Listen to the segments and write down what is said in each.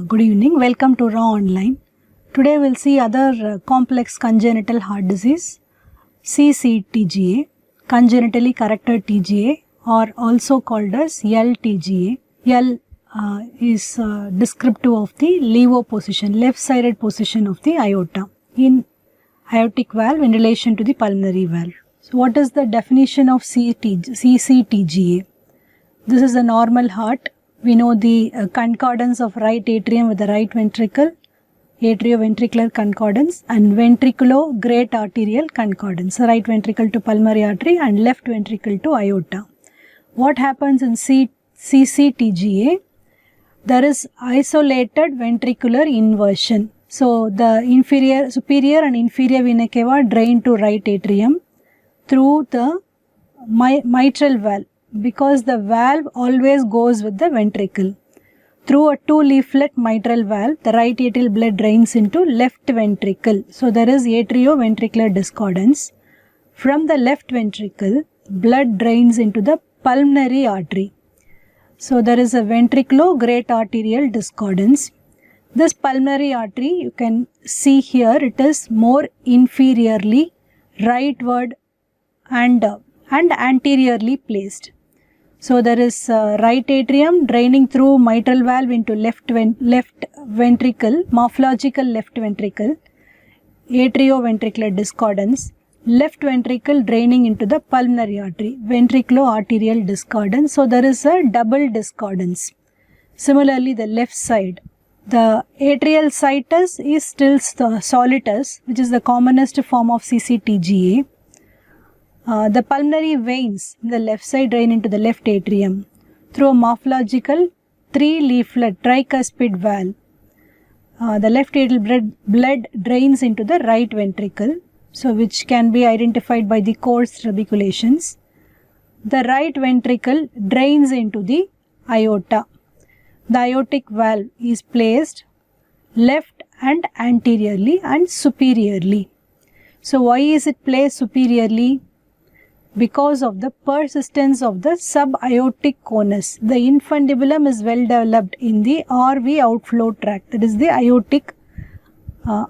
Good evening. Welcome to Raaonline. Today we'll see other complex congenital heart disease, ccTGA, congenitally corrected TGA, or also called as LTGA. L is descriptive of the levo position, left-sided position of the aorta in aortic valve in relation to the pulmonary valve. So what is the definition of ccTGA? This is a normal heart. We know the concordance of right atrium with the right ventricle, atrioventricular concordance, and ventriculo-great arterial concordance, right ventricle to pulmonary artery and left ventricle to aorta. What happens in ccTGA? There is isolated ventricular inversion. So the superior and inferior vena cava drain to right atrium through the mitral valve, because the valve always goes with the ventricle. Through a two-leaflet mitral valve, the right atrial blood drains into left ventricle. So there is atrioventricular discordance. From the left ventricle, blood drains into the pulmonary artery. So there is a ventriculo-great arterial discordance. This pulmonary artery, you can see here, it is more inferiorly rightward and anteriorly placed. So there is right atrium draining through mitral valve into left ventricle, morphological left ventricle, atrioventricular discordance, left ventricle draining into the pulmonary artery, ventriculo-arterial discordance. So there is a double discordance. Similarly, the left side, the atrial situs is still solitus, which is the commonest form of ccTGA. The pulmonary veins in the left side drain into the left atrium through a morphological three-leaflet tricuspid valve. The left atrial blood drains into the right ventricle, so which can be identified by the coarse trabeculations. The right ventricle drains into the aorta. The aortic valve is placed left and anteriorly and superiorly. So why is it placed superiorly? Because of the persistence of the subaortic conus. The infundibulum is well developed in the RV outflow tract, that is the aortic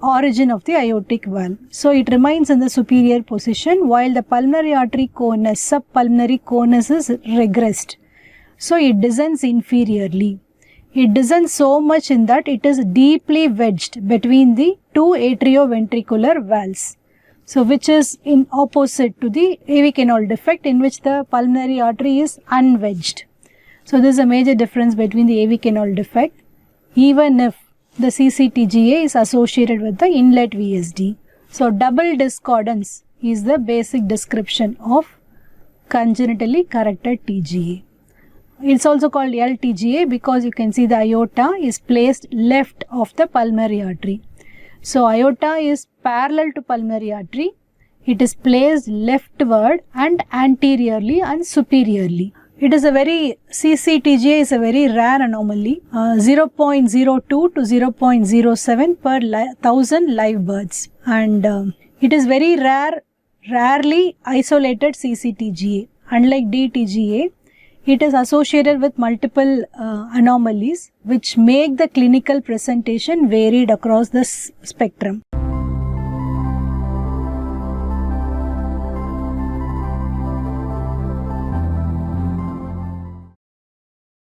origin of the aortic valve. So it remains in the superior position while the pulmonary artery conus, subpulmonary conus is regressed. So it descends inferiorly. It descends so much in that it is deeply wedged between the two atrioventricular valves. So which is in opposite to the AV canal defect, in which the pulmonary artery is unwedged. So this is a major difference between the AV canal defect, even if the ccTGA is associated with the inlet VSD. So double discordance is the basic description of congenitally corrected TGA. It's also called LTGA because you can see the aorta is placed left of the pulmonary artery. So aorta is parallel to pulmonary artery. It is placed leftward and anteriorly and superiorly. It is ccTGA is a very rare anomaly, 0.02 to 0.07 per 1000 live births, and it is very rarely isolated ccTGA. Unlike DTGA, it is associated with multiple anomalies which make the clinical presentation varied across the spectrum.